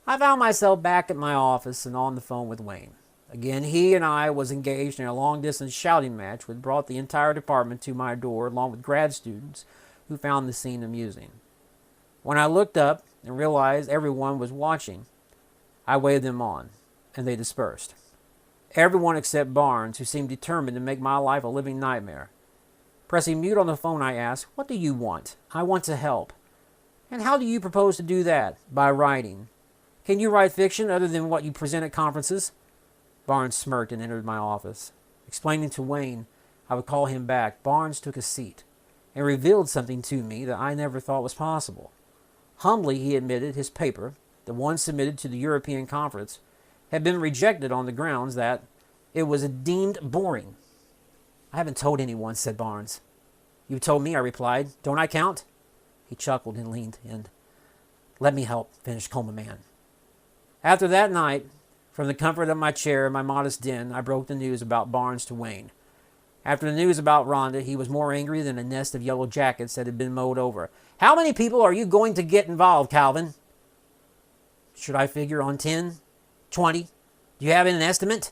I found myself back at my office and on the phone with Wayne. Again, he and I was engaged in a long-distance shouting match which brought the entire department to my door along with grad students who found the scene amusing. When I looked up and realized everyone was watching, I waved them on, and they dispersed. Everyone except Barnes, who seemed determined to make my life a living nightmare. Pressing mute on the phone, I asked, What do you want? I want to help. And how do you propose to do that? By writing. Can you write fiction other than what you present at conferences? Barnes smirked and entered my office. Explaining to Wayne I would call him back, Barnes took a seat and revealed something to me that I never thought was possible. Humbly, he admitted his paper, the one submitted to the European Conference, had been rejected on the grounds that it was deemed boring. I haven't told anyone, said Barnes. You told me, I replied. Don't I count? He chuckled and leaned in. Let me help, finished Coma Man. After that night, from the comfort of my chair in my modest den, I broke the news about Barnes to Wayne. After the news about Rhonda, he was more angry than a nest of yellow jackets that had been mowed over. How many people are you going to get involved, Calvin? Should I figure on 10? 20? Do you have an estimate?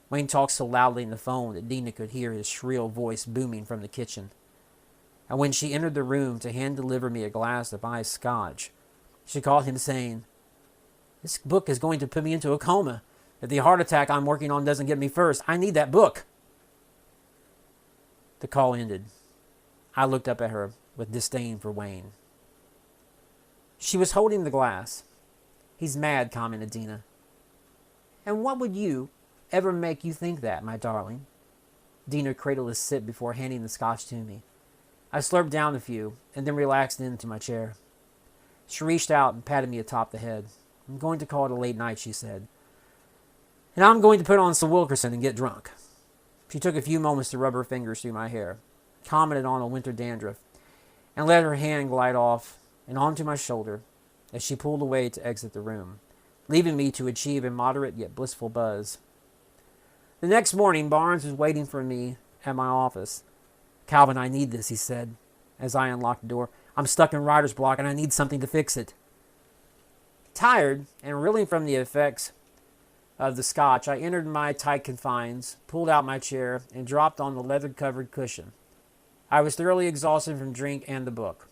Wayne talked so loudly in the phone that Dina could hear his shrill voice booming from the kitchen. And when she entered the room to hand-deliver me a glass of iced scotch, she caught him saying, This book is going to put me into a coma. If the heart attack I'm working on doesn't get me first, I need that book. The call ended. I looked up at her, with disdain for Wayne. She was holding the glass. He's mad, commented Dina. And what would you ever make you think that, my darling? Dina cradled a sip before handing the scotch to me. I slurped down a few and then relaxed into my chair. She reached out and patted me atop the head. I'm going to call it a late night, she said. And I'm going to put on some Wilkerson and get drunk. She took a few moments to rub her fingers through my hair, commented on a winter dandruff, and let her hand glide off and onto my shoulder as she pulled away to exit the room, leaving me to achieve a moderate yet blissful buzz. The next morning, Barnes was waiting for me at my office. Calvin, I need this, he said, as I unlocked the door. I'm stuck in writer's block and I need something to fix it. Tired and reeling from the effects of the scotch, I entered my tight confines, pulled out my chair, and dropped on the leather-covered cushion. I was thoroughly exhausted from drink and the book.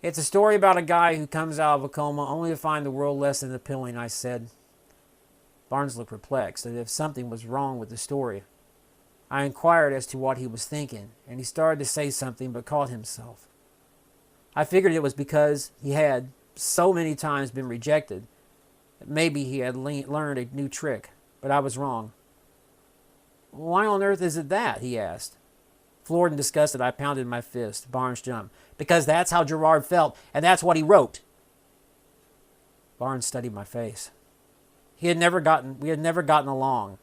It's a story about a guy who comes out of a coma only to find the world less than appealing, I said. Barnes looked perplexed, as if something was wrong with the story. I inquired as to what he was thinking, and he started to say something but caught himself. I figured it was because he had so many times been rejected that maybe he had learned a new trick, but I was wrong. Why on earth is it that? He asked. Floored and disgusted, I pounded my fist. Barnes jumped. Because that's how Gerard felt, and that's what he wrote. Barnes studied my face. We had never gotten along.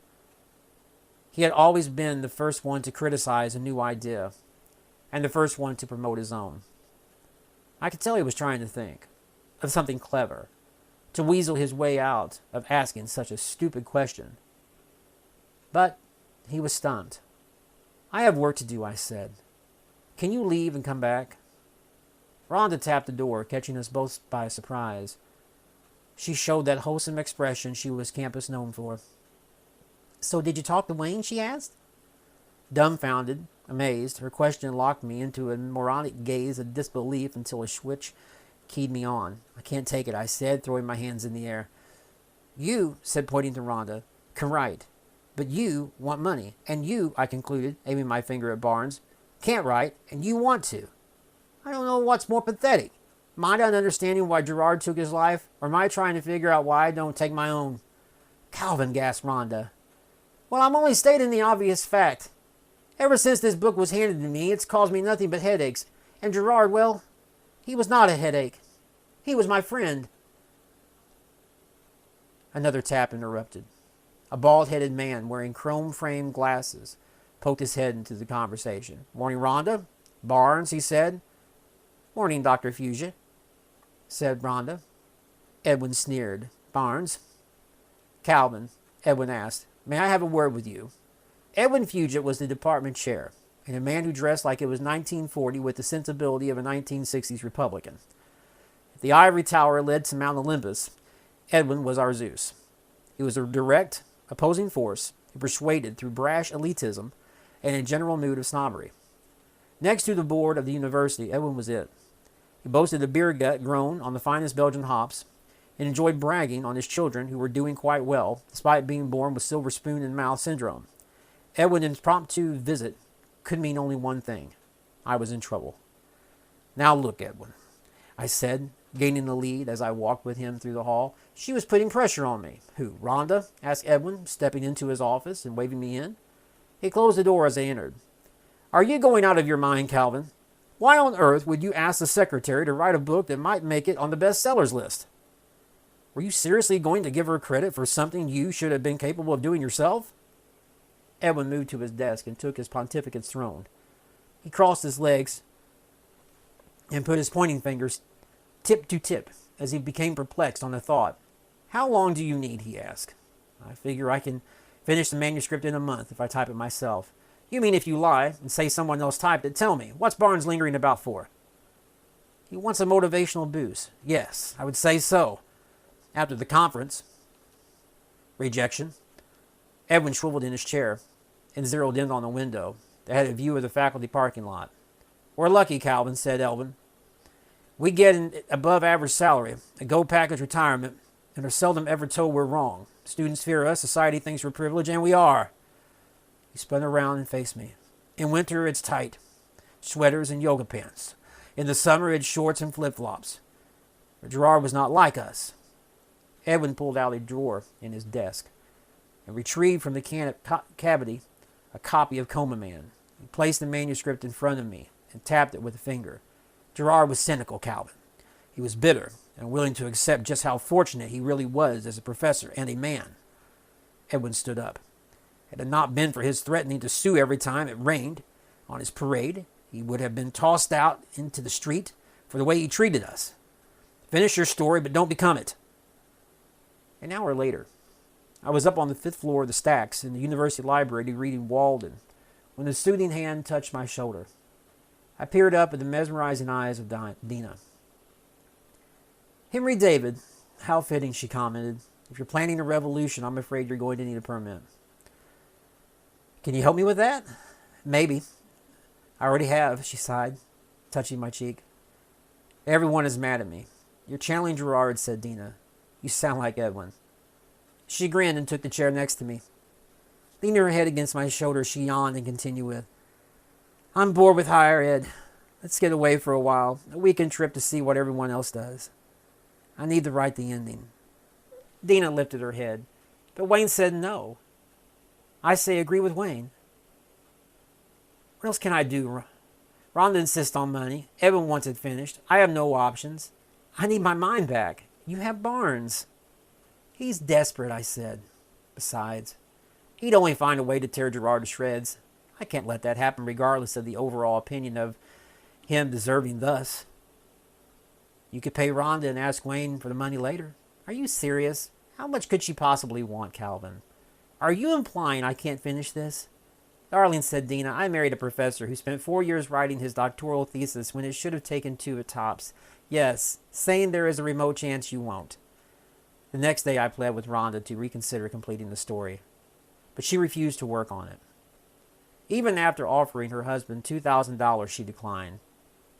He had always been the first one to criticize a new idea, and the first one to promote his own. I could tell he was trying to think of something clever, to weasel his way out of asking such a stupid question. But he was stumped. I have work to do, I said. Can you leave and come back? Rhonda tapped the door, catching us both by surprise. She showed that wholesome expression she was campus known for. So did you talk to Wayne? She asked. Dumbfounded, amazed, her question locked me into a moronic gaze of disbelief until a switch keyed me on. I can't take it, I said, throwing my hands in the air. You, said pointing to Rhonda, can write. But you want money. And you, I concluded, aiming my finger at Barnes, can't write, and you want to. I don't know what's more pathetic. Am I not understanding why Gerard took his life, or am I trying to figure out why I don't take my own? Calvin, gasped Rhonda. Well, I'm only stating the obvious fact. Ever since this book was handed to me, it's caused me nothing but headaches. And Gerard, well, he was not a headache. He was my friend. Another tap interrupted. A bald-headed man wearing chrome-framed glasses poked his head into the conversation. Morning, Rhonda. Barnes, he said. Morning, Dr. Fuchsia, said Rhonda. Edwin sneered. Barnes. Calvin, Edwin asked, may I have a word with you? Edwin Fugit was the department chair, and a man who dressed like it was 1940 with the sensibility of a 1960s Republican. If the ivory tower led to Mount Olympus, Edwin was our Zeus. He was a direct, opposing force who persuaded through brash elitism and a general mood of snobbery. Next to the board of the university, Edwin was it. He boasted a beer gut grown on the finest Belgian hops and enjoyed bragging on his children who were doing quite well, despite being born with silver spoon in mouth syndrome. Edwin's impromptu visit could mean only one thing. I was in trouble. Now look, Edwin, I said, gaining the lead as I walked with him through the hall. She was putting pressure on me. Who, Rhonda? Asked Edwin, stepping into his office and waving me in. He closed the door as I entered. Are you going out of your mind, Calvin? Why on earth would you ask the secretary to write a book that might make it on the bestsellers list? Were you seriously going to give her credit for something you should have been capable of doing yourself? Edwin moved to his desk and took his pontificate's throne. He crossed his legs and put his pointing fingers tip to tip as he became perplexed on the thought. How long do you need? He asked. I figure I can finish the manuscript in a month if I type it myself. You mean if you lie and say someone else typed it? Tell me, what's Barnes lingering about for? He wants a motivational boost. Yes, I would say so. After the conference. Rejection. Edwin shriveled in his chair and zeroed in on the window that had a view of the faculty parking lot. We're lucky, Calvin, said Edwin. We get an above-average salary, a gold package retirement, and are seldom ever told we're wrong. Students fear us, society thinks we're privileged, and we are. He spun around and faced me. In winter, it's tight. Sweaters and yoga pants. In the summer, it's shorts and flip-flops. But Gerard was not like us. Edwin pulled out a drawer in his desk and retrieved from the cavity a copy of Coma Man. He placed the manuscript in front of me and tapped it with a finger. Gerard was cynical, Calvin. He was bitter and willing to accept just how fortunate he really was as a professor and a man. Edwin stood up. Had it not been for his threatening to sue every time it rained on his parade, he would have been tossed out into the street for the way he treated us. Finish your story, but don't become it. An hour later, I was up on the 5th floor of the stacks in the university library reading Walden when a soothing hand touched my shoulder. I peered up at the mesmerizing eyes of Dina. Henry David, how fitting, she commented. If you're planning a revolution, I'm afraid you're going to need a permit. Can you help me with that? Maybe. I already have, she sighed, touching my cheek. Everyone is mad at me. You're channeling Gerard, said Dina. You sound like Edwin. She grinned and took the chair next to me. Leaning her head against my shoulder, she yawned and continued with, I'm bored with higher ed. Let's get away for a while, a weekend trip to see what everyone else does. I need to write the ending. Dina lifted her head, but Wayne said no. I say agree with Wayne. What else can I do? Rhonda insists on money. Evan wants it finished. I have no options. I need my mind back. You have Barnes. He's desperate, I said. Besides, he'd only find a way to tear Gerard to shreds. I can't let that happen regardless of the overall opinion of him deserving thus. You could pay Rhonda and ask Wayne for the money later. Are you serious? How much could she possibly want, Calvin? Are you implying I can't finish this? Darling, said Dina, I married a professor who spent 4 years writing his doctoral thesis when it should have taken 2 at tops. Yes, saying there is a remote chance you won't. The next day I pled with Rhonda to reconsider completing the story, but she refused to work on it. Even after offering her husband $2,000, she declined.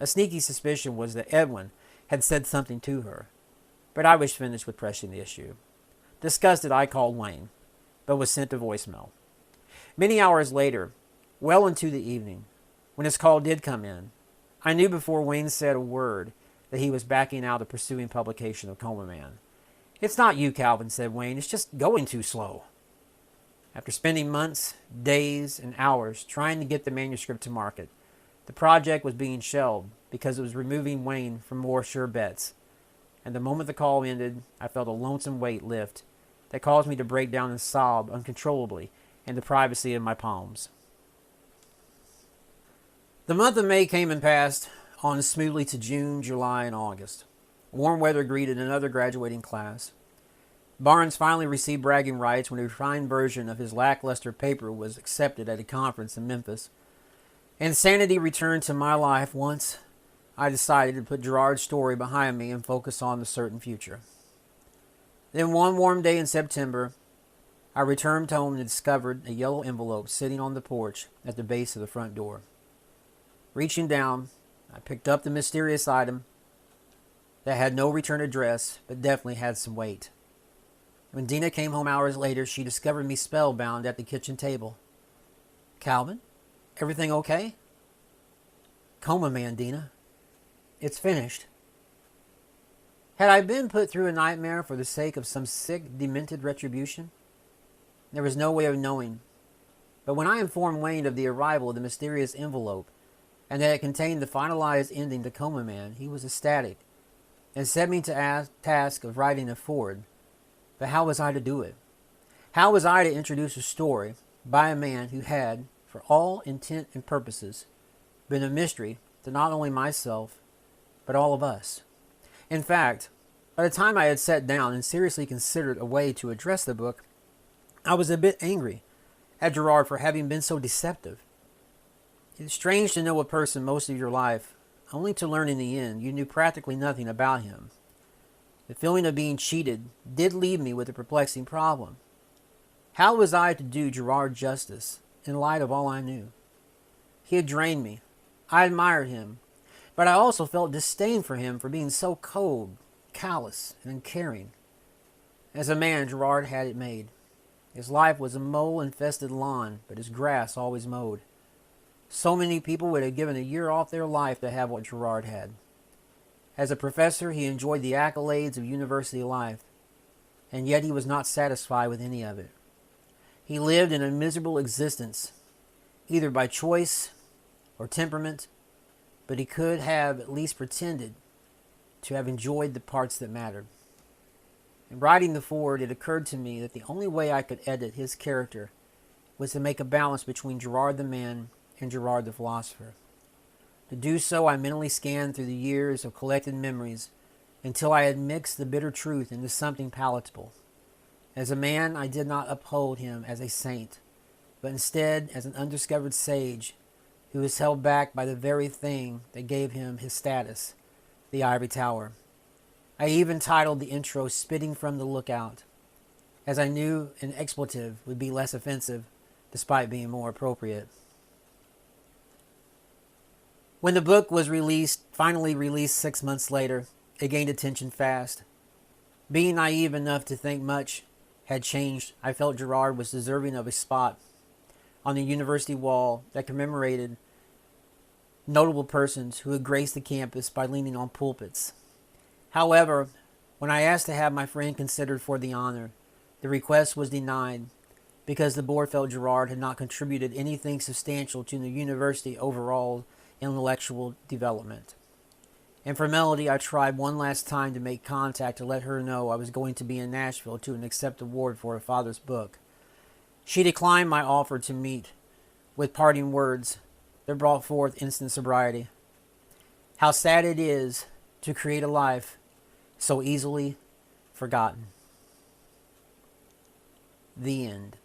A sneaky suspicion was that Edwin had said something to her, but I was finished with pressing the issue. Disgusted, I called Wayne, but was sent to voicemail. Many hours later, well into the evening, when his call did come in, I knew before Wayne said a word that he was backing out of pursuing publication of Coma Man. It's not you, Calvin, said Wayne. It's just going too slow. After spending months, days, and hours trying to get the manuscript to market, the project was being shelved because it was removing Wayne from more sure bets. And the moment the call ended, I felt a lonesome weight lift that caused me to break down and sob uncontrollably in the privacy of my palms. The month of May came and passed on smoothly to June, July, and August. Warm weather greeted another graduating class. Barnes finally received bragging rights when a refined version of his lackluster paper was accepted at a conference in Memphis. And sanity returned to my life once I decided to put Gerard's story behind me and focus on the certain future. Then one warm day in September, I returned home and discovered a yellow envelope sitting on the porch at the base of the front door. Reaching down, I picked up the mysterious item that had no return address, but definitely had some weight. When Dina came home hours later, she discovered me spellbound at the kitchen table. Calvin, everything okay? Coma Man, Dina. It's finished. Had I been put through a nightmare for the sake of some sick, demented retribution? There was no way of knowing. But when I informed Wayne of the arrival of the mysterious envelope and that it contained the finalized ending to Coma Man, he was ecstatic and set me to task of writing it forward. But how was I to do it? How was I to introduce a story by a man who had, for all intent and purposes, been a mystery to not only myself, but all of us? In fact, by the time I had sat down and seriously considered a way to address the book, I was a bit angry at Gerard for having been so deceptive. It's strange to know a person most of your life, only to learn in the end you knew practically nothing about him. The feeling of being cheated did leave me with a perplexing problem. How was I to do Gerard justice in light of all I knew? He had drained me. I admired him, but I also felt disdain for him for being so cold, callous, and uncaring. As a man, Gerard had it made. His life was a mole-infested lawn, but his grass always mowed. So many people would have given a year off their life to have what Gerard had. As a professor, he enjoyed the accolades of university life, and yet he was not satisfied with any of it. He lived in a miserable existence, either by choice or temperament, but he could have at least pretended to have enjoyed the parts that mattered. In writing the foreword, it occurred to me that the only way I could edit his character was to make a balance between Gerard the man and Gerard the philosopher. To do so, I mentally scanned through the years of collected memories until I had mixed the bitter truth into something palatable. As a man, I did not uphold him as a saint, but instead as an undiscovered sage who was held back by the very thing that gave him his status, the ivory tower. I even titled the intro Spitting from the Lookout, as I knew an expletive would be less offensive despite being more appropriate. When the book was finally released 6 months later, it gained attention fast. Being naive enough to think much had changed, I felt Gerard was deserving of a spot on the university wall that commemorated notable persons who had graced the campus by leaning on pulpits. However, when I asked to have my friend considered for the honor, the request was denied because the board felt Gerard had not contributed anything substantial to the university overall intellectual development. And for Melody, I tried one last time to make contact to let her know I was going to be in Nashville to accept an award for her father's book. She declined my offer to meet with parting words that brought forth instant sobriety. How sad it is to create a life so easily forgotten. The end.